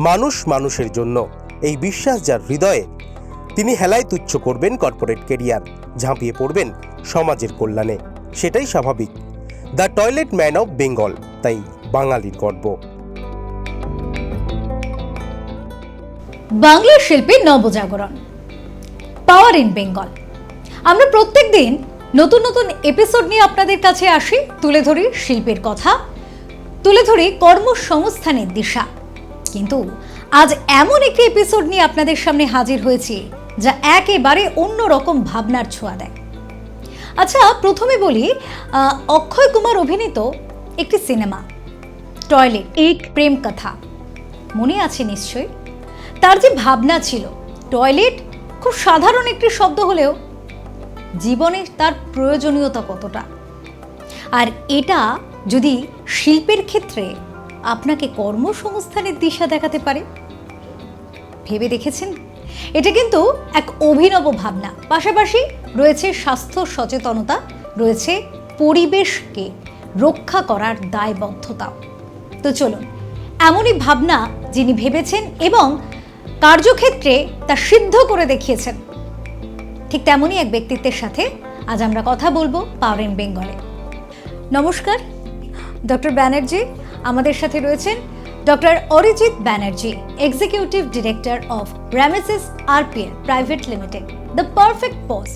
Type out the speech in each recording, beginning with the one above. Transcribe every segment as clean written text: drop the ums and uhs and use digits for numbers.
মানুষ মানুষের জন্য, এই বিশ্বাস যার হৃদয়ে, তিনি হেলায় তুচ্ছ করবেন কর্পোরেট কেরিয়ার, ঝাঁপিয়ে পড়বেন সমাজের কল্যাণে। সেটাই স্বাভাবিক। The toilet man of Bengal তাই বাঙালির গর্ব। বাংলা শিল্পীর নবজাগরণ, পাওয়ার ইন বেঙ্গল। আমরা প্রত্যেক দিন নতুন নতুন এপিসোড নিয়ে আপনাদের কাছে আসি, তুলে ধরি শিল্পের কথা, তুলে ধরি কর্মসংস্থানের দিশা। কিন্তু আজ এমন একটি এপিসোড নিয়ে আপনাদের সামনে হাজির হয়েছি যা একেবারে অন্যরকম ভাবনার ছোঁয়া দেয়। আচ্ছা, প্রথমে বলি, অক্ষয় কুমার অভিনীত একটি সিনেমা টয়লেট, এক প্রেম কথা, মনে আছে নিশ্চয়ই? তার যে ভাবনা ছিল, টয়লেট খুব সাধারণ একটি শব্দ হলেও জীবনে তার প্রয়োজনীয়তা কতটা, আর এটা যদি শিল্পের ক্ষেত্রে আপনাকে কর্মসংস্থানের দিশা দেখাতে পারে, ভেবে দেখেছেন? এটা কিন্তু এক অভিনব ভাবনা। পাশাপাশি রয়েছে স্বাস্থ্য সচেতনতা, রয়েছে পরিবেশকে রক্ষা করার দায়বদ্ধতাও। তো চলুন, এমনই ভাবনা যিনি ভেবেছেন এবং কার্যক্ষেত্রে তা সিদ্ধ করে দেখিয়েছেন, ঠিক তেমনই এক ব্যক্তিত্বের সাথে আজ আমরা কথা বলবো পাওয়ার ইন বেঙ্গলে। নমস্কার ডক্টর ব্যানার্জি, আমাদের সাথে রয়েছেন doctor Arijit Banerjee, executive director of Rameses RPL private limited. The perfect pause.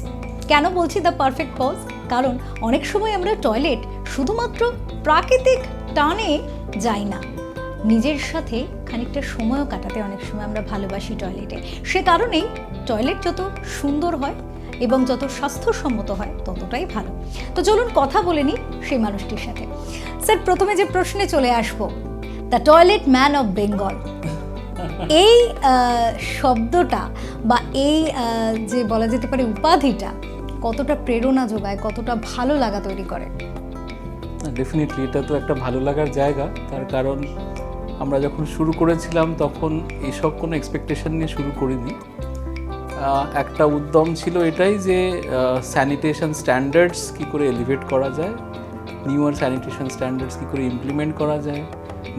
কেন বলছি দ্য পারফেক্ট পজ? কারণ অনেক সময় আমরা টয়লেট শুধুমাত্র প্রাকৃতিক টানে যাই না, নিজের সাথে খানিকটা সময়ও কাটাতে অনেক সময় আমরা ভালোবাসি টয়লেটে। সে কারণেই টয়লেট যত সুন্দর হয় এবং যত স্বাস্থ্যসম্মত হয় ততটাই ভালো। তো চলুন কথা বলে নিই সেই মানুষটির সাথে। স্যার, প্রথমে যে প্রশ্নে চলে আসবো, the toilet man of Bengal, এই শব্দটা বা এই যে বলা যেতে পারে উপাধিটা কতটা প্রেরণা যোগায়, কতটা ভালো লাগা তৈরি করে? ডেফিনেটলি এটা তো একটা ভালো লাগার জায়গা। তার কারণ আমরা যখন শুরু করেছিলাম তখন এইসব কোনো এক্সপেকটেশন নিয়ে শুরু করিনি। একটা উদ্যম ছিল এটাই যে স্যানিটেশন স্ট্যান্ডার্ডস কী করে এলিভেট করা যায়, নিউয়ার স্যানিটেশন স্ট্যান্ডার্ডস কী করে ইমপ্লিমেন্ট করা যায়,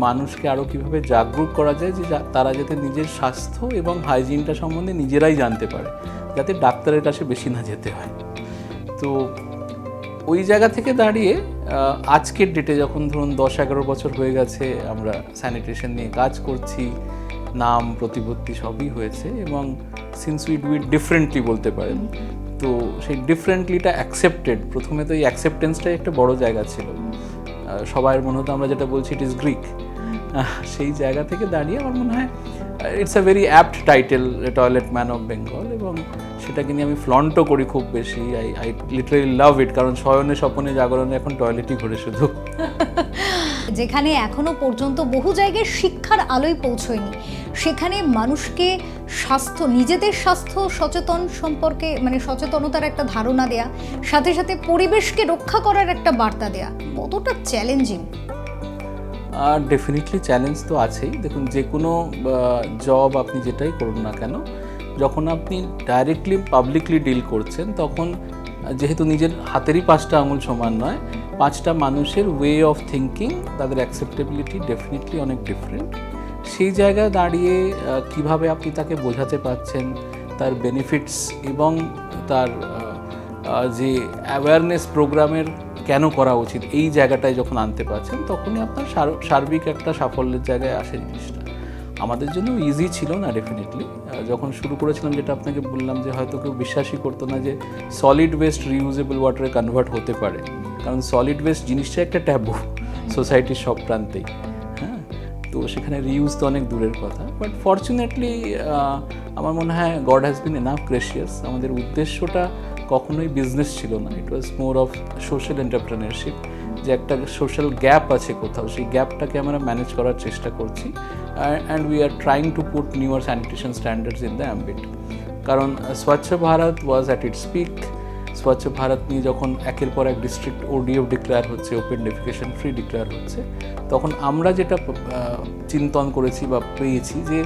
মানুষকে আরও কীভাবে জাগরুক করা যায় যে তারা যাতে নিজের স্বাস্থ্য এবং হাইজিনটা সম্বন্ধে নিজেরাই জানতে পারে, যাতে ডাক্তারের কাছে বেশি না যেতে হয়। তো ওই জায়গা থেকে দাঁড়িয়ে আজকের ডেটে যখন ধরুন 10-11 বছর হয়ে গেছে আমরা স্যানিটেশন নিয়ে কাজ করছি, নাম প্রতিপত্তি সবই হয়েছে, এবং since we do it differently বলতে পারেন, তো সেই ডিফারেন্টলিটা অ্যাকসেপ্টেড। প্রথমে তো এই অ্যাকসেপ্টেন্সটাই একটা বড় জায়গা ছিল। সবার মনে হতো আমরা যেটা বলছি ইট ইজ গ্রিক। সেই জায়গা থেকে দাঁড়িয়ে আমার মনে হয় it's a very apt title, toilet man of Bengal, এবং সেটাকে নিয়ে আমি ফ্লন্টও করি খুব বেশি। আই লিটারালি লাভ ইট, কারণ শয়নে স্বপনে জাগরণে এখন টয়লেটই ঘুরে শুধু। যেখানে এখনো পর্যন্ত বহু জায়গায় শিক্ষার আলোয় পৌঁছয়নি, সেখানে মানুষকে স্বাস্থ্য, নিজেদের স্বাস্থ্য সচেতন সম্পর্কে মানে সচেতনতার একটা ধারণা দেয়া, সাথে সাথে পরিবেশকে রক্ষা করার একটা বার্তা দেয়া, কতটা চ্যালেঞ্জিং? ডেফিনেটলি চ্যালেঞ্জ তো আছেই। দেখুন, যে কোনো জব আপনি যেটাই করুন না কেন, যখন আপনি ডাইরেক্টলি পাবলিকলি ডিল করছেন, তখন যেহেতু নিজের হাতেরই 5টা আঙুল সমান নয়, 5টা মানুষের ওয়ে অফ থিঙ্কিং, তাদের অ্যাকসেপ্টেবিলিটি ডেফিনেটলি অনেক ডিফারেন্ট। সেই জায়গায় দাঁড়িয়ে কিভাবে আপনি তাকে বোঝাতে পারছেন তার বেনিফিটস এবং তার যে অ্যাওয়ারনেস প্রোগ্রামের কেন করা উচিত, এই জায়গাটায় যখন আনতে পারছেন, তখনই আপনার সার্বিক একটা সাফল্যের জায়গায় আসে জিনিসটা। আমাদের জন্য ইজি ছিল না ডেফিনেটলি। যখন শুরু করেছিলাম, যেটা আপনাকে বললাম, যে হয়তো কেউ বিশ্বাসই করতো না যে সলিড ওয়েস্ট রিউজেবল ওয়াটারে কনভার্ট হতে পারে, কারণ সলিড ওয়েস্ট জিনিসটা একটা ট্যাবু সোসাইটির সব প্রান্তেই। হ্যাঁ, তো সেখানে রিউজ তো অনেক দূরের কথা। বাট ফর্চুনেটলি আমার মনে হয় god has been enough gracious. আমাদের উদ্দেশ্যটা কখনোই বিজনেস ছিল না, ইট ওয়াজ মোর অফ সোশ্যাল এন্টারপ্রেনারশিপ। যে একটা সোশ্যাল গ্যাপ আছে কোথাও, সেই গ্যাপটাকে আমরা ম্যানেজ করার চেষ্টা করছি, and we are trying to put newer sanitation standards in the ambit. কারণ স্বচ্ছ Bharat was at its peak. স্বচ্ছ ভারত নিয়ে যখন একের পর এক ডিস্ট্রিক্ট ওডিএফ ডিক্লেয়ার হচ্ছে, ওপেন ডেফিকেশন ফ্রি ডিক্লেয়ার হচ্ছে, তখন আমরা যেটা চিন্তন করেছি বা পেয়েছি যে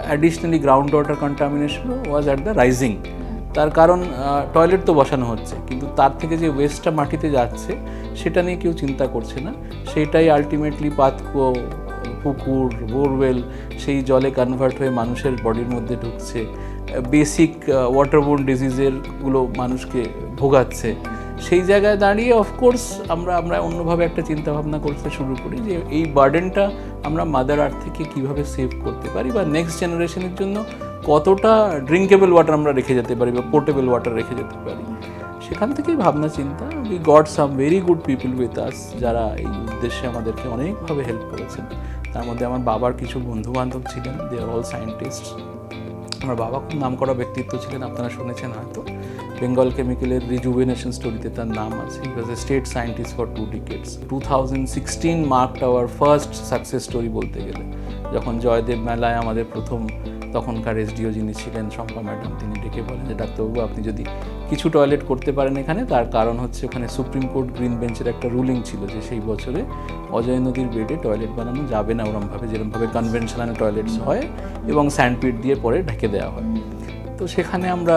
additionally ground water contamination was at the rising. তার কারণ টয়লেট তো বসানো হচ্ছে, কিন্তু তার থেকে যে ওয়েস্টটা মাটিতে যাচ্ছে সেটা নিয়ে কেউ চিন্তা করছে না। সেটাই আলটিমেটলি পাথ পুকুর, বোরওয়েল, সেই জলে কনভার্ট হয়ে মানুষের বডির মধ্যে ঢুকছে, বেসিক ওয়াটারবোর্ন ডিজিজেরগুলো মানুষকে ভোগাচ্ছে। সেই জায়গায় দাঁড়িয়ে অফকোর্স আমরা অন্যভাবে একটা চিন্তাভাবনা করতে শুরু করি যে এই বার্ডেনটা আমরা মাদার আর্থ থেকে কীভাবে সেভ করতে পারি, বা নেক্সট জেনারেশনের জন্য কতটা ড্রিঙ্কেবল ওয়াটার আমরা রেখে যেতে পারি বা পোর্টেবল ওয়াটার রেখে যেতে পারি। সেখান থেকেই ভাবনা চিন্তা, we got some very good people with us যারা এই উদ্দেশ্যে আমাদেরকে অনেকভাবে হেল্প করেছেন। তার মধ্যে আমার বাবার কিছু বন্ধুবান্ধব ছিলেন, দে আর অল সায়েন্টিস্ট। আমার বাবা খুব নামকরা ব্যক্তিত্ব ছিলেন, আপনারা শুনেছেন হয়তো, বেঙ্গল কেমিক্যালের রিজুভেনেশন স্টোরিতে তার নাম আছে। He was a state scientist for 2 decades। 2016 marked our first success story বলতে গেলে, যখন জয়দেব মেলায় আমাদের প্রথম তখনকার এসডিও যিনি ছিলেন শম্পা ম্যাডাম, তিনি ডেকে বলেন যে ডাক্তারবাবু আপনি যদি কিছু টয়লেট করতে পারেন এখানে, তার কারণ হচ্ছে ওখানে সুপ্রিম কোর্ট গ্রিন বেঞ্চের একটা রুলিং ছিল যে সেই বছরে অজয় নদীর বেডে টয়লেট বানানো যাবে না ওরমভাবে, যেরমভাবে কনভেনশনাল টয়লেটস হয় এবং স্যান্ডপিট দিয়ে পরে ঢেকে দেওয়া হয়। তো সেখানে আমরা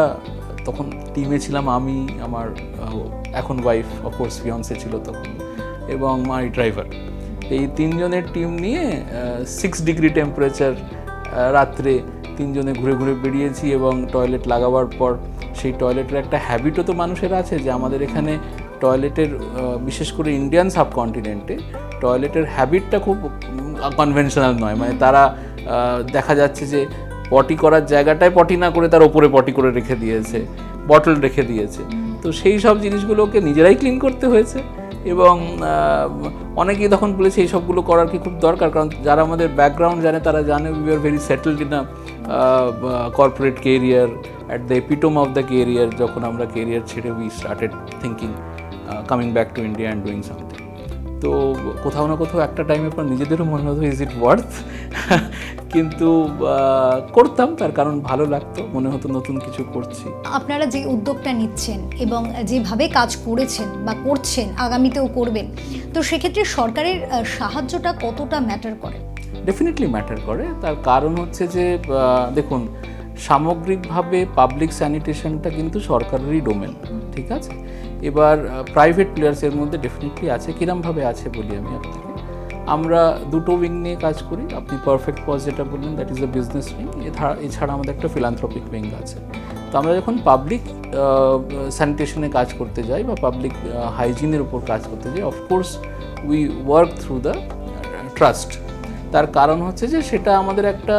তখন টিমে ছিলাম, আমি, আমার এখন ওয়াইফ, অফকোর্স ফিয়ন্সে ছিল তখন, এবং মাই ড্রাইভার। এই 3 জনের টিম নিয়ে 6 ডিগ্রি টেম্পারেচার রাত্রে 3 জনে ঘুরে ঘুরে বেরিয়েছি। এবং টয়লেট লাগাবার পর সেই টয়লেটের একটা হ্যাবিটও তো মানুষের আছে যে আমাদের এখানে টয়লেটের, বিশেষ করে ইন্ডিয়ান সাবকন্টিনেন্টে টয়লেটের হ্যাবিটটা খুব কনভেনশনাল নয়। মানে তারা দেখা যাচ্ছে যে পটি করার জায়গাটায় পটি না করে তার ওপরে পটি করে রেখে দিয়েছে, বটল রেখে দিয়েছে। তো সেই সব জিনিসগুলোকে নিজেরাই ক্লিন করতে হয়েছে। এবং অনেকেই তখন বলেছে এই সবগুলো করার কি খুব দরকার, কারণ যারা আমাদের ব্যাকগ্রাউন্ড জানে তারা জানে we are very settled in a corporate career, at the epitome of the career. যখন আমরা কেরিয়ার ছেড়ে we started thinking coming back to India and doing something. তো কোথাও না কোথাও একটা টাইমের পর নিজেদেরও মনে হতো ইজ ইট ওয়ার্থ, কিন্তু করতাম তার কারণ ভালো লাগতো, মনে হতো নতুন কিছু করছি। আপনারা যে উদ্যোগটা নিচ্ছেন এবং যেভাবে কাজ করেছেন বা করছেন, আগামীতেও করবেন, তো সেক্ষেত্রে সরকারের সাহায্যটা কতটা ম্যাটার করে? ডেফিনেটলি ম্যাটার করে। তার কারণ হচ্ছে যে দেখুন, সামগ্রিকভাবে পাবলিক স্যানিটেশনটা কিন্তু সরকারেরই ডোমেন, ঠিক আছে। এবার প্রাইভেট প্লেয়ার্সের মধ্যে ডেফিনেটলি আছে। কিরমভাবে আছে বলি আমি আপনাকে। আমরা দুটো উইং নিয়ে কাজ করি। আপনি পারফেক্ট পজ যেটা বললেন, that is the business wing. এছাড়া আমাদের একটা ফিলান্থ্রপিক উইং আছে। তো আমরা যখন পাবলিক স্যানিটেশনে কাজ করতে যাই বা পাবলিক হাইজিনের উপর কাজ করতে যাই, of course we work through the trust. তার কারণ হচ্ছে যে সেটা আমাদের একটা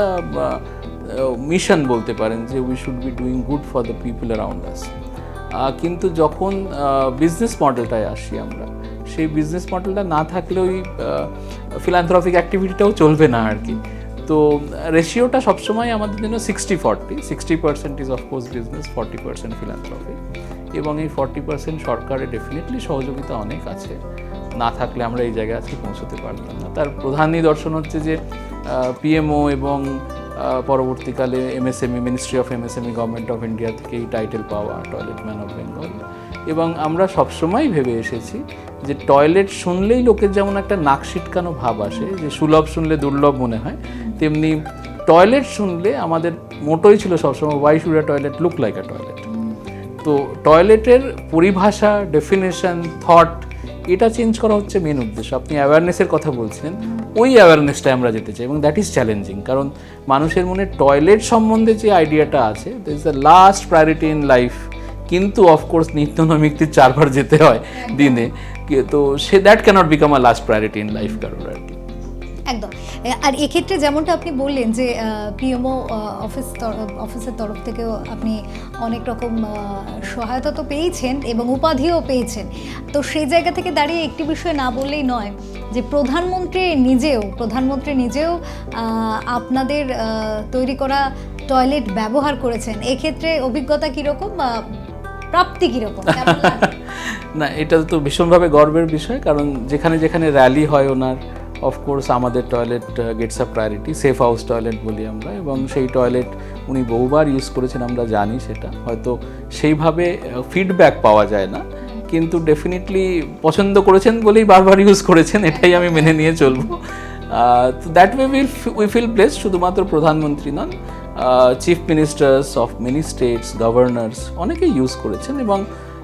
মিশন বলতে পারেন যে we should be doing good for the people around us. কিন্তু যখন বিজনেস মডেলটায় আসি আমরা, সেই বিজনেস মডেলটা না থাকলে ওই ফিলান্থ্রপিক অ্যাক্টিভিটিটাও চলবে না আর কি। তো রেশিওটা সবসময় আমাদের জন্য 60-40। 60% ইজ অফকোর্স বিজনেস, 40% ফিলান্থ্রপি। এবং এই 40% সরকারের ডেফিনেটলি সহযোগিতা অনেক আছে, না থাকলে আমরা এই জায়গায় আজকে পৌঁছতে পারতাম না। তার প্রধান নিদর্শন হচ্ছে যে পিএমও এবং পরবর্তীকালে MSME, ministry of MSME, government of India থেকে এই টাইটেল পাওয়া টয়লেট ম্যান অফ বেঙ্গল। এবং আমরা সবসময় ভেবে এসেছি যে টয়লেট শুনলেই লোকের যেমন একটা নাক সিটকানো ভাব আসে, যে সুলভ শুনলে দুর্লভ মনে হয়, তেমনি টয়লেট শুনলে আমাদের মোটোই ছিল সবসময় why should a toilet look like a toilet. তো টয়লেটের পরিভাষা, ডেফিনেশন, থট, এটা চেঞ্জ করা হচ্ছে মেন উদ্দেশ্য। আপনি অ্যাওয়ারনেসের কথা বলছিলেন, ওই অ্যাওয়ারনেসটাই আমরা যেতে চাই, এবং দ্যাট ইজ চ্যালেঞ্জিং। কারণ মানুষের মনে টয়লেট সম্বন্ধে যে আইডিয়াটা আছে, that is the last priority in life, কিন্তু অফকোর্স নিত্য নৈমিত্তিক 4 বার যেতে হয় দিনে। তো সে that cannot become a last priority in life কারোর আর কি। একদম। আর এক্ষেত্রে যেমনটা আপনি বললেন যে পিএমও অফিসের তরফ থেকেও আপনি অনেক রকম সহায়তা তো পেয়েছেন এবং উপাধিও পেয়েছেন। তো সেই জায়গা থেকে দাঁড়িয়ে একটি বিষয় না বললেই নয় যে প্রধানমন্ত্রী নিজেও আপনাদের তৈরি করা টয়লেট ব্যবহার করেছেন। এক্ষেত্রে অভিজ্ঞতা কীরকম, প্রাপ্তি কীরকম? না, এটা তো ভীষণভাবে গর্বের বিষয়, কারণ যেখানে যেখানে র্যালি হয় ওনার, অফকোর্স আমাদের টয়লেট গেটস আ প্রায়োরিটি। সেফ হাউস টয়লেট বলি আমরা, এবং সেই টয়লেট উনি বহুবার ইউজ করেছেন, আমরা জানি। সেটা হয়তো সেইভাবে ফিডব্যাক পাওয়া যায় না, কিন্তু ডেফিনেটলি পছন্দ করেছেন বলেই বারবার ইউজ করেছেন, এটাই আমি মেনে নিয়ে চলবো। তো that way we feel blessed. শুধুমাত্র প্রধানমন্ত্রী নন, chief ministers of many states, governors অনেকেই ইউজ করেছেন। এবং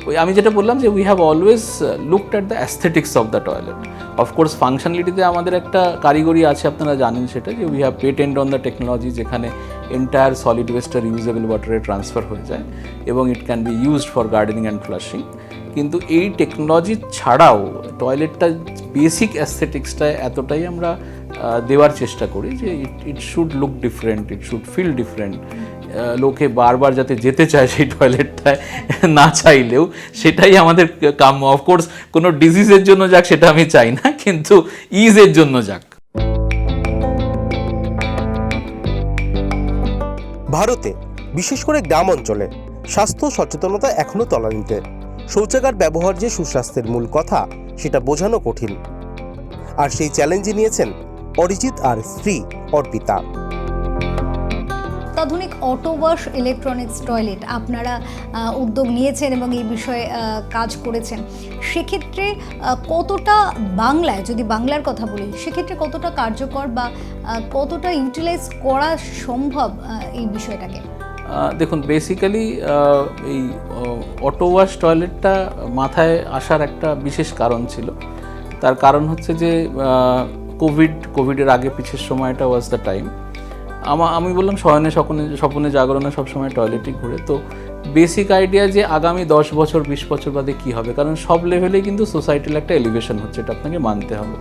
ওই আমি যেটা বললাম যে we have always looked at the aesthetics of the toilet. Of course ফাংশনালিটিতে আমাদের একটা কারিগরি আছে, আপনারা জানেন সেটা, যে we have patent on the technology, যেখানে এন্টায়ার সলিড ওয়েস্টটা রিউজেবল ওয়াটারে ট্রান্সফার হয়ে যায় এবং it can be used for gardening and flushing. কিন্তু এই টেকনোলজি ছাড়াও টয়লেটটা বেসিক অ্যাস্থেটিক্সটা এতটাই আমরা দেওয়ার চেষ্টা করি যে it should look different, it should feel different, লোকে বারবার যাতে যেতে চায় সেই টয়লেটটায়, না চাইলেও সেটাই আমাদের কাম্য। অফকোর্স কোনো ডিজিজের জন্য যাক সেটা আমি চাই না, কিন্তু ইজের জন্য যাক। ভারতে বিশেষ করে গ্রাম অঞ্চলে স্বাস্থ্য সচেতনতা এখনো তলানিতে। শৌচাগার ব্যবহার যে সুস্বাস্থ্যের মূল কথা সেটা বোঝানো কঠিন, আর সেই চ্যালেঞ্জে নিয়েছেন অরিজিৎ আর স্ত্রী অর্পিতা। অত্যাধুনিক অটো ওয়াশ ইলেকট্রনিক্স টয়লেট আপনারা উদ্যোগ নিয়েছেন এবং এই বিষয়ে কাজ করেছেন। সেক্ষেত্রে কতটা বাংলায়, যদি বাংলার কথা বলি, সেক্ষেত্রে কতটা কার্যকর বা কতটা ইউটিলাইজ করা সম্ভব এই বিষয়টাকে? দেখুন, বেসিক্যালি এই অটো ওয়াশ টয়লেটটা মাথায় আসার একটা বিশেষ কারণ ছিল। তার কারণ হচ্ছে যে কোভিডের আগে পিছের সময়টা ওয়াজ দ্য টাইম। আমি বললাম শয়নে স্বপ্নে জাগরণে সবসময় টয়লেটই ঘুরে। তো বেসিক আইডিয়া যে আগামী 10 বছর 20 বছর বাদে কী হবে, কারণ সব লেভেলেই কিন্তু সোসাইটির একটা এলিভেশন হচ্ছে, এটা আপনাকে মানতে হবে।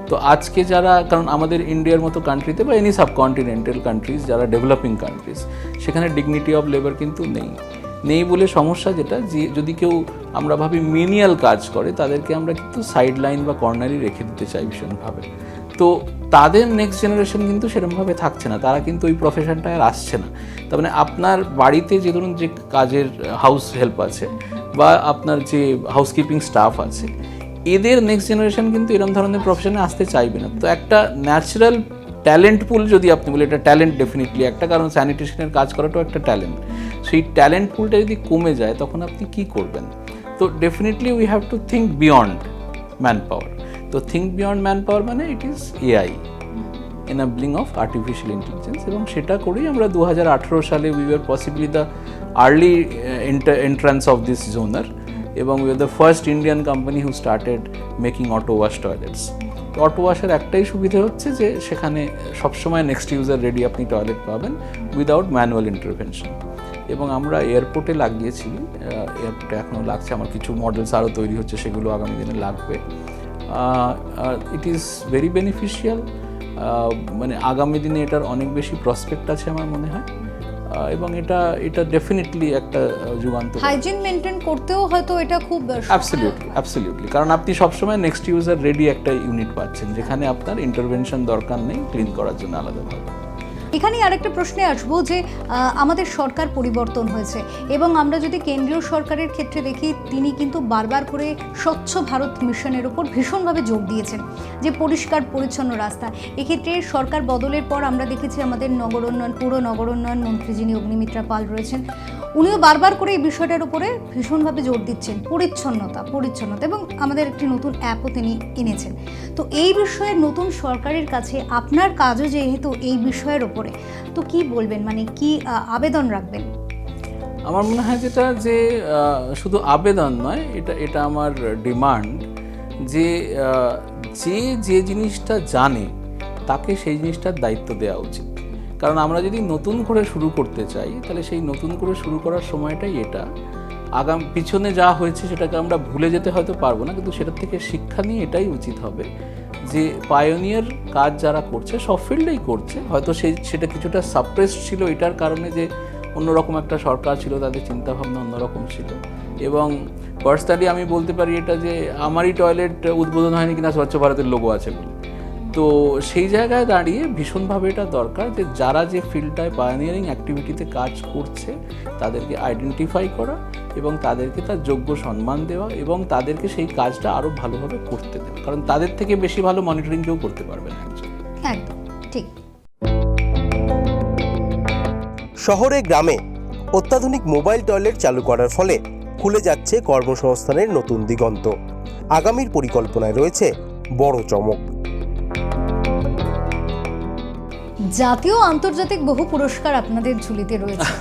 তো আজকে যারা, কারণ আমাদের ইন্ডিয়ার মতো কান্ট্রিতে বা এনি সাবকন্টিনেন্টাল কান্ট্রিজ যারা ডেভেলপিং কান্ট্রিজ, সেখানে ডিগনিটি অফ লেবার কিন্তু নেই বলে সমস্যা যেটা, যে যদি কেউ আমরা ভাবি মিনিয়াল কাজ করে তাদেরকে আমরা কিন্তু সাইড লাইন বা কর্নারই রেখে দিতে চাই ভীষণভাবে। তো তাদের নেক্সট জেনারেশন কিন্তু সেরকমভাবে থাকছে না, তারা কিন্তু ওই প্রফেশনটায় আর আসছে না। তার মানে আপনার বাড়িতে যে ধরুন যে কাজের হাউস হেল্প আছে বা আপনার যে হাউসকিপিং স্টাফ আছে, এদের নেক্সট জেনারেশন কিন্তু এরকম ধরনের প্রফেশনে আসতে চাইবে না। তো একটা ন্যাচারাল ট্যালেন্ট পুল যদি আপনি বলে, এটা ট্যালেন্ট ডেফিনেটলি একটা, কারণ স্যানিটেশনের কাজ করাটাও একটা ট্যালেন্ট। সেই ট্যালেন্ট পুলটা যদি কমে যায় তখন আপনি কী করবেন? তো definitely we have to think beyond man power. তো থিঙ্ক বিয়ন্ড ম্যান পাওয়ার মানে it is AI, enabling of artificial intelligence, এবং সেটা করেই আমরা 2018 সালে we were possibly the early entrance of this genre, এবং we are the first Indian company who started making auto wash toilets. Auto ওয়াশের একটাই সুবিধা হচ্ছে যে সেখানে সবসময় নেক্সট ইউজার রেডি আপনি টয়লেট পাবেন উইদাউট ম্যানুয়াল ইন্টারভেনশন। এবং আমরা এয়ারপোর্টে লাগিয়েছি, এয়ারপোর্টে এখনও লাগছে, আমার কিছু মডেলস আরও তৈরি হচ্ছে, সেগুলো আগামী দিনে লাগবে। ইট ইজ ভেরি বেনিফিশিয়াল, মানে আগামী দিনে এটার অনেক বেশি প্রসপেক্ট আছে আমার মনে হয়, এবং এটা ডেফিনেটলি একটা যুগান্তর। হাইজিন মেনটেন করতেও হয়তো এটা খুব অ্যাবসলিউটলি, কারণ আপনি সবসময় নেক্সট ইউজার রেডি একটা ইউনিট পাচ্ছেন, যেখানে আপনার ইন্টারভেনশন দরকার নেই ক্লিন করার জন্য আলাদাভাবে। এখানেই আরেকটা প্রশ্নে আসবো যে আমাদের সরকার পরিবর্তন হয়েছে, এবং আমরা যদি কেন্দ্রীয় সরকারের ক্ষেত্রে দেখি, তিনি কিন্তু বারবার করে স্বচ্ছ ভারত মিশনের উপর ভীষণভাবে জোর দিয়েছেন, যে পরিষ্কার পরিচ্ছন্ন রাস্তা। এক্ষেত্রে সরকার বদলের পর আমরা দেখেছি আমাদের পুর নগর উন্নয়ন মন্ত্রী যিনি অগ্নিমিত্রা পাল রয়েছেন, উনিও বারবার করে এই বিষয়টার উপরে ভীষণভাবে জোর দিচ্ছেন, পরিচ্ছন্নতা, এবং আমাদের একটি নতুন অ্যাপও তিনি এনেছেন। তো এই বিষয়ে নতুন সরকারের কাছে আপনার কাজও যেহেতু এই বিষয়ের উপরে, তো কি বলবেন, মানে কি আবেদন রাখবেন? আমার মনে হয় যেটা, যে শুধু আবেদন নয়, এটা আমার ডিমান্ড, যে জিনিসটা জানে তাকে সেই জিনিসটার দায়িত্ব দেওয়া উচিত। কারণ আমরা যদি নতুন করে শুরু করতে চাই, তাহলে সেই নতুন করে শুরু করার সময়টাই এটা। পিছনে যা হয়েছে সেটাকে আমরা ভুলে যেতে হয়তো পারবো না, কিন্তু সেটার থেকে শিক্ষা নিয়ে এটাই উচিত হবে যে পায়োনিয়ার কাজ যারা করছে, সব ফিল্ডেই করছে, হয়তো সেটা কিছুটা সাপ্রেসড ছিল এটার কারণে যে অন্যরকম একটা সরকার ছিল, তাদের চিন্তাভাবনা অন্যরকম ছিল। এবং পার্সোনালি আমি বলতে পারি এটা, যে আমারই টয়লেট উদ্বোধন হয়নি কিনা স্বচ্ছ ভারতের লোগো আছে বলে। তো সেই জায়গায় দাঁড়িয়ে ভীষণভাবে এটা দরকার যে যারা যে ফিল্ডটায় পায়োনিয়ারিং অ্যাক্টিভিটিতে কাজ করছে তাদেরকে আইডেন্টিফাই করা এবং তাদেরকে তার যোগ্য সম্মান দেওয়া এবং তাদেরকে সেই কাজটা আরও ভালোভাবে করতে দেওয়া, কারণ তাদের থেকে বেশি ভালো মনিটরিং কেউ করতে পারবে না একজন। একদম ঠিক। শহরে গ্রামে অত্যাধুনিক মোবাইল টয়লেট চালু করার ফলে খুলে যাচ্ছে কর্মসংস্থানের নতুন দিগন্ত। আগামীর পরিকল্পনায় রয়েছে বড় চমক। জাতীয় আন্তর্জাতিক বহু পুরস্কার আপনাদের ঝুলিতে রয়েছে।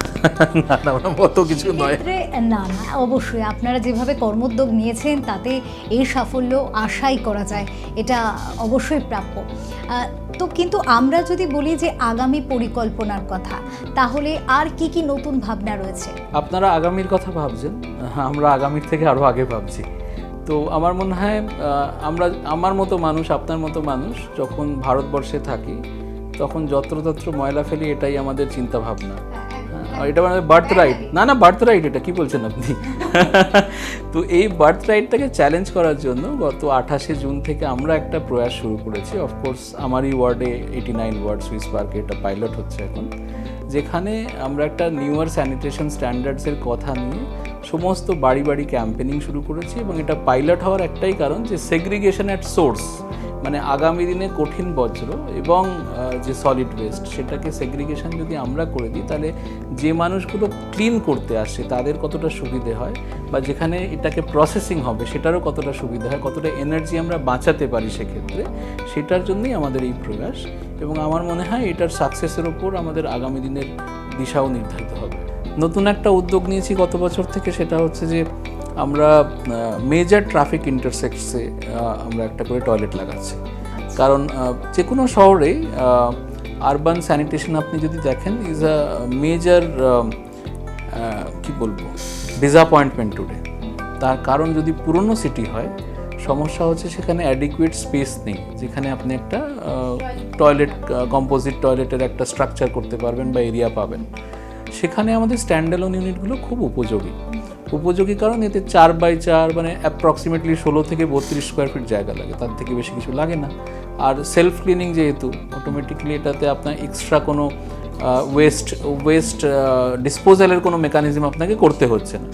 না না ওরকম অত কিছু নয়। ক্ষেত্রে না না অবশ্যই আপনারা যেভাবে কর্মোদ্যোগ নিয়েছেন তাতে এই সাফল্য আশাই করা যায়, এটা অবশ্যই প্রাপ্য। তো কিন্তু আমরা যদি বলি যে আগামী পরিকল্পনার কথা, তাহলে আর কি কি নতুন ভাবনা রয়েছে? আপনারা আগামীর কথা ভাবছেন, আমরা আগামীর থেকে আরও আগে ভাবছি। তো আমার মনে হয় আমার মতো মানুষ, আপনার মতো মানুষ যখন ভারতবর্ষে থাকি তখন যত্রতত্র ময়লা ফেলি, এটাই আমাদের চিন্তা ভাবনা। এটা মানে বার্থ রাইট, না বার্থ রাইট, এটা কি বলছেন আপনি? তো এই বার্থ রাইটটাকে চ্যালেঞ্জ করার জন্য গত 28শে জুন থেকে আমরা একটা প্রয়াস শুরু করেছি। অফকোর্স আমারই ওয়ার্ডে 89 ওয়ার্ড সুইস পার্কে এটা পাইলট হচ্ছে এখন, যেখানে আমরা একটা নিউয়ার স্যানিটেশন স্ট্যান্ডার্ডসের কথা নিয়ে সমস্ত বাড়ি বাড়ি ক্যাম্পেনিং শুরু করেছি। এবং এটা পাইলট হওয়ার একটাই কারণ যে সেগ্রিগেশন অ্যাট সোর্স, মানে আগামী দিনে কঠিন বজ্র এবং যে সলিড ওয়েস্ট সেটাকে সেগ্রিগেশন যদি আমরা করে দিই, তাহলে যে মানুষগুলো ক্লিন করতে আসে তাদের কতটা সুবিধে হয়, বা যেখানে এটাকে প্রসেসিং হবে সেটারও কতটা সুবিধা হয়, কতটা এনার্জি আমরা বাঁচাতে পারি সেক্ষেত্রে, সেটার জন্যই আমাদের এই প্রয়াস। এবং আমার মনে হয় এটার সাকসেসের ওপর আমাদের আগামী দিনের দিশাও নির্ধারিত হবে। নতুন একটা উদ্যোগ নিয়েছি গত বছর থেকে, সেটা হচ্ছে যে আমরা মেজর ট্রাফিক ইন্টারসেক্টসে আমরা একটা করে টয়লেট লাগাচ্ছি। কারণ যে কোনো শহরে আরবান স্যানিটেশন আপনি যদি দেখেন ইজ আ মেজর কি বলবো ডিসঅ্যাপয়েন্টমেন্ট টুডে। তার কারণ যদি পুরনো সিটি হয়, সমস্যা হচ্ছে সেখানে অ্যাডিকুয়েট স্পেস নেই যেখানে আপনি একটা টয়লেট, কম্পোজিট টয়লেটের একটা স্ট্রাকচার করতে পারবেন বা এরিয়া পাবেন। সেখানে আমাদের স্ট্যান্ডঅ্যালোন ইউনিটগুলো খুব উপযোগী কারণ এতে 4x4 মানে অ্যাপ্রক্সিমেটলি 16 থেকে 32 স্কোয়ার ফিট জায়গা লাগে, তার থেকে বেশি কিছু লাগে না। আর সেলফ ক্লিনিং যেহেতু, অটোমেটিক্যালি এটাতে আপনার এক্সট্রা কোনো ওয়েস্ট ডিসপোজালের কোনো মেকানিজম আপনাকে করতে হচ্ছে না।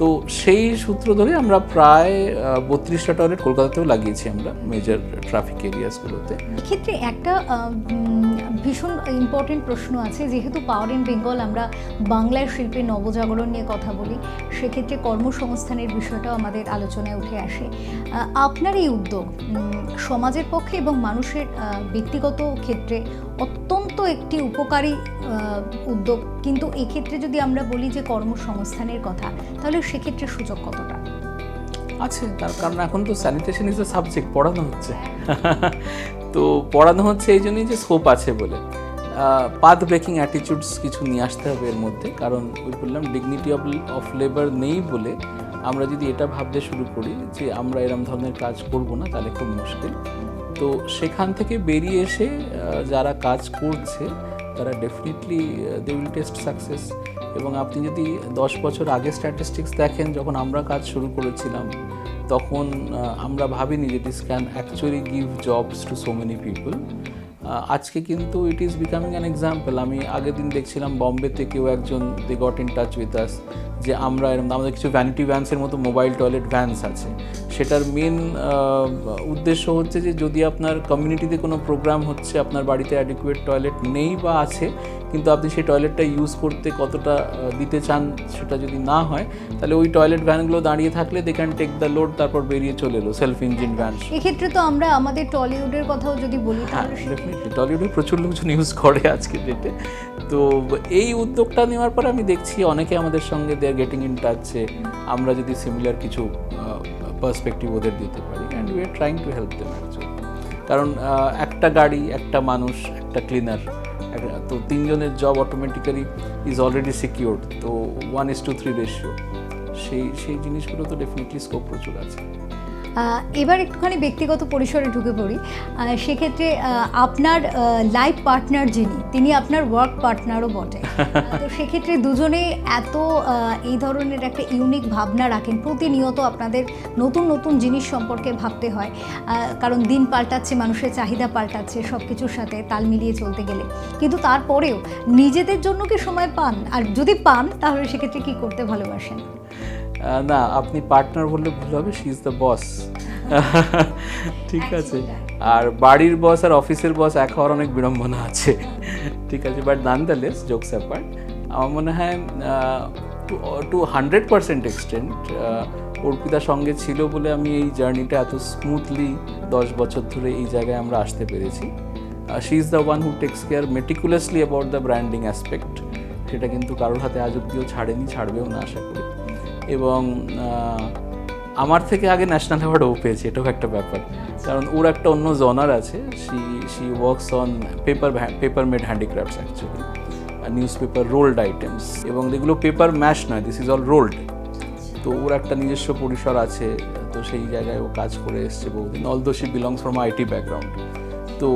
তো সেই সূত্র ধরে আমরা প্রায় 32টা টয়লেট কলকাতাতেও লাগিয়েছি আমরা মেজর ট্রাফিক এরিয়াসগুলোতে। এক্ষেত্রে একটা ভীষণ ইম্পর্টেন্ট প্রশ্ন আছে, যেহেতু পাওয়ার ইন বেঙ্গল আমরা বাংলার শিল্পের নবজাগরণ নিয়ে কথা বলি, সেক্ষেত্রে কর্মসংস্থানের বিষয়টাও আমাদের আলোচনায় উঠে আসে। আপনার এই উদ্যোগ সমাজের পক্ষে এবং মানুষের ব্যক্তিগত ক্ষেত্রে অত্যন্ত একটি উপকারী উদ্যোগ, কিন্তু এক্ষেত্রে যদি আমরা বলি যে কর্মসংস্থানের কথা, তাহলে সেক্ষেত্রে সুযোগ কতটা আছে? তার কারণ এখন তো স্যানিটেশন ইজ এ সাবজেক্ট, পড়ানো হচ্ছে। তো পড়ানো হচ্ছে এই জন্যই যে স্কোপ আছে বলে। পাথ ব্রেকিং অ্যাটিটিউডস কিছু নিয়ে আসতে হবে এর মধ্যে, কারণ ওই বললাম ডিগনিটি অফ লেবার নেই বলে আমরা যদি এটা ভাবতে শুরু করি যে আমরা এরম ধরনের কাজ করব না, তাহলে খুব মুশকিল। তো সেখান থেকে বেরিয়ে এসে যারা কাজ করছে তারা definitely they will taste success. এবং আপনি যদি 10 বছর আগে স্ট্যাটিস্টিক্স দেখেন, যখন আমরা কাজ শুরু করেছিলাম তখন আমরা ভাবিনি যে this can actually give jobs to so many people. আজকে কিন্তু it is becoming an example. আমি আগের দিন দেখছিলাম বম্বেতে কেউ একজন, they got in touch with us, যে আমরা আমাদের কিছু ভ্যানিটি ভ্যান্সের মতো মোবাইল টয়লেট ভ্যান্স আছে। সেটার মেন উদ্দেশ্য হচ্ছে যে যদি আপনার কমিউনিটিতে কোনো প্রোগ্রাম হচ্ছে, আপনার বাড়িতে অ্যাডিকুয়েট টয়লেট নেই বা আছে, কিন্তু আপনি সেই টয়লেটটা ইউজ করতে কতটা দিতে চান সেটা যদি না হয়, তাহলে ওই টয়লেট ভ্যানগুলো দাঁড়িয়ে থাকলে they can take the load, তারপর বেরিয়ে চলে এলো সেলফ ইঞ্জিন ভ্যান। এক্ষেত্রে তো আমরা আমাদের টলিউডের কথাও যদি বলি, হ্যাঁ ডেফিনেটলি টলিউডে প্রচুর লোকজন ইউজ করে আজকের ডেটে। তো এই উদ্যোগটা নেওয়ার পর আমি দেখছি অনেকে আমাদের সঙ্গে দে আর গেটিং ইন টাচে, আমরা যদি সিমিলার কিছু পার্সপেক্টিভ ওদের দিতে পারি, and we are trying to help them actually. কারণ একটা গাড়ি, একটা মানুষ, একটা ক্লিনার, তো 3 জনের job automatically is already secured. তো 1:3 রেশিও, সেই জিনিসগুলো তো ডেফিনেটলি স্কোপ প্রচুর আছে। এবার একটুখানি ব্যক্তিগত পরিসরে ঢুকে পড়ি। সেক্ষেত্রে আপনার লাইফ পার্টনার যিনি, তিনি আপনার ওয়ার্ক পার্টনারও বটে। তো সেক্ষেত্রে দুজনে এত এই ধরনের একটা ইউনিক ভাবনা রাখেন, প্রতিনিয়ত আপনাদের নতুন নতুন জিনিস সম্পর্কে ভাবতে হয়, কারণ দিন পাল্টাচ্ছে, মানুষের চাহিদা পাল্টাচ্ছে, সব কিছুর সাথে তাল মিলিয়ে চলতে গেলে। কিন্তু তারপরেও নিজেদের জন্য কি সময় পান? আর যদি পান তাহলে সেক্ষেত্রে কী করতে ভালোবাসেন? না, আপনি পার্টনার বললে ভুল হবে, শি ইজ দ্য বস। ঠিক আছে, আর বাড়ির বস আর অফিসের বস এক হওয়ার অনেক বিড়ম্বনা আছে। ঠিক আছে, বাট নানদালেস জোকস অ্যাপার্ট, আমার মনে হয় টু 100% এক্সটেন্ট অর্পিতার সঙ্গে ছিল বলে আমি এই জার্নিটা এত স্মুথলি 10 বছর ধরে এই জায়গায় আমরা আসতে পেরেছি। She is the one who text care meticulously about the branding aspect, সেটা কিন্তু কারোর হাতে আজ অব্দিও ছাড়েনি, ছাড়বেও না আশা করি। এবং আমার থেকে আগে ন্যাশনাল অ্যাওয়ার্ডও পেয়েছে, এটাও একটা ব্যাপার, কারণ ওর একটা অন্য জনার আছে। She works on paper made handicrafts actually, news paper ruled items, এবং এগুলো পেপার ম্যাশ নয়, দিস ইজ অল রোল্ড। তো ওর একটা নিজস্ব পরিসর আছে, তো সেই জায়গায় ও কাজ করে এসছে বহুদিন, although she belongs from IT background. তো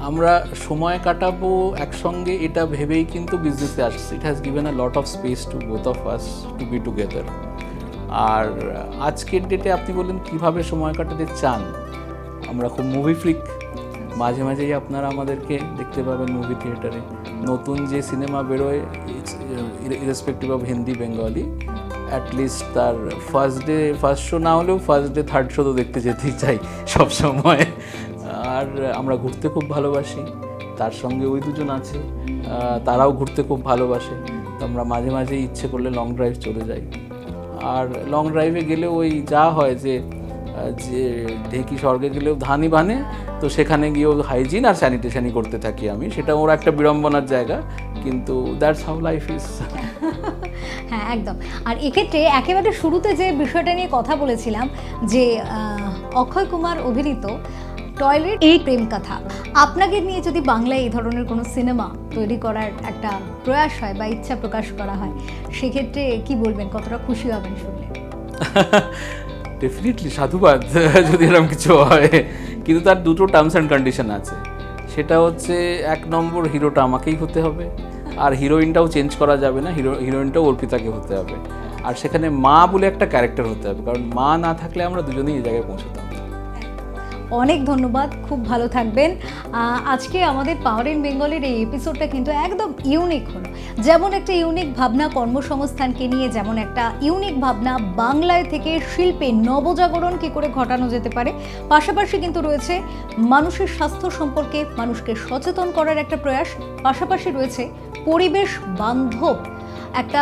আমরা সময় কাটাবো একসঙ্গে এটা ভেবেই কিন্তু বিজনেসে আসছে। It has given a lot of space to both of us to be together. আর আজকের ডেটে আপনি বললেন কীভাবে সময় কাটাতে চান, আমরা খুব মুভি ফ্রিক, মাঝে মাঝেই আপনারা আমাদেরকে দেখতে পাবেন মুভি থিয়েটারে। নতুন যে সিনেমা বেরোয়, irrespective of Hindi Bengali, at least তার ফার্স্ট শো না হলেও ফার্স্ট ডে থার্ড শো তো দেখতে যেতেই চাই সবসময়। আর আমরা ঘুরতে খুব ভালোবাসি, তার সঙ্গে ওই দুজন আছে, তারাও ঘুরতে খুব ভালোবাসে। তো আমরা মাঝে মাঝে ইচ্ছে করলে লং ড্রাইভ চলে যাই। আর লং ড্রাইভে গেলেও ওই যা হয় যে ঢেকি স্বর্গে গেলেও ধানই বানে, তো সেখানে গিয়েও হাইজিন আর স্যানিটেশনই করতে থাকি আমি। সেটা ওর একটা বিড়ম্বনার জায়গা, কিন্তু দ্যাটস হাউ লাইফ ইজ। হ্যাঁ, একদম। আর এক্ষেত্রে একেবারে শুরুতে যে বিষয়টা নিয়ে কথা বলেছিলাম, যে অক্ষয় কুমার অভিনীত টয়লেট এই প্রেম কথা, আপনাকে নিয়ে যদি বাংলায় এই ধরনের কোনো সিনেমা তৈরি করার একটা প্রয়াস হয় বা ইচ্ছা প্রকাশ করা হয়, সেক্ষেত্রে কি বলবেন, কতটা খুশি হবেন শুনলে? ডেফিনেটলি সাধুবাদ যদি এরকম কিছু হয়, কিন্তু তার দুটো টার্মস অ্যান্ড কন্ডিশন আছে। সেটা হচ্ছে, 1 নম্বর, হিরোটা আমাকেই হতে হবে, আর হিরোইনটাও চেঞ্জ করা যাবে না, হিরোইনটাও অর্পিতাকে হতে হবে। আর সেখানে মা বলে একটা ক্যারেক্টার হতে হবে, কারণ মা না থাকলে আমরা দুজনেই এই জায়গায় পৌঁছতাম। অনেক ধন্যবাদ, খুব ভালো থাকবেন। আজকে আমাদের পাওয়ার ইন বেঙ্গলের এই এপিসোডটা কিন্তু একদম ইউনিক হলো। যেমন একটা ইউনিক ভাবনা কর্মসংস্থানকে নিয়ে, যেমন একটা ইউনিক ভাবনা বাংলায় থেকে শিল্পে নবজাগরণ কী করে ঘটানো যেতে পারে, পাশাপাশি কিন্তু রয়েছে মানুষের স্বাস্থ্য সম্পর্কে মানুষকে সচেতন করার একটা প্রয়াস, পাশাপাশি রয়েছে পরিবেশ বান্ধব একটা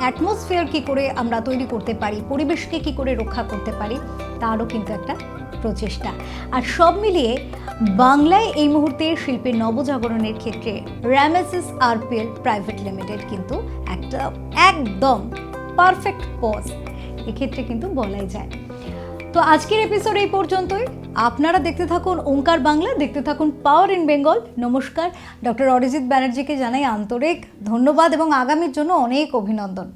অ্যাটমসফিয়ার কী করে আমরা তৈরি করতে পারি, পরিবেশকে কী করে রক্ষা করতে পারি, তারও কিন্তু একটা প্রচেষ্টা। আর সব মিলিয়ে বাংলায় এই মুহূর্তে শিল্পের নবজাগরণের ক্ষেত্রে রামেসিস আরপিএল প্রাইভেট লিমিটেড কিন্তু একটা একদম পারফেক্ট পজ এক্ষেত্রে কিন্তু বলাই যায়। তো আজকের এপিসোড এই পর্যন্তই। আপনারা দেখতে থাকুন ওঙ্কার বাংলা, দেখতে থাকুন পাওয়ার ইন বেঙ্গল। নমস্কার। ডক্টর অরিজিৎ ব্যানার্জিকে জানাই আন্তরিক ধন্যবাদ এবং আগামীর জন্য অনেক অভিনন্দন।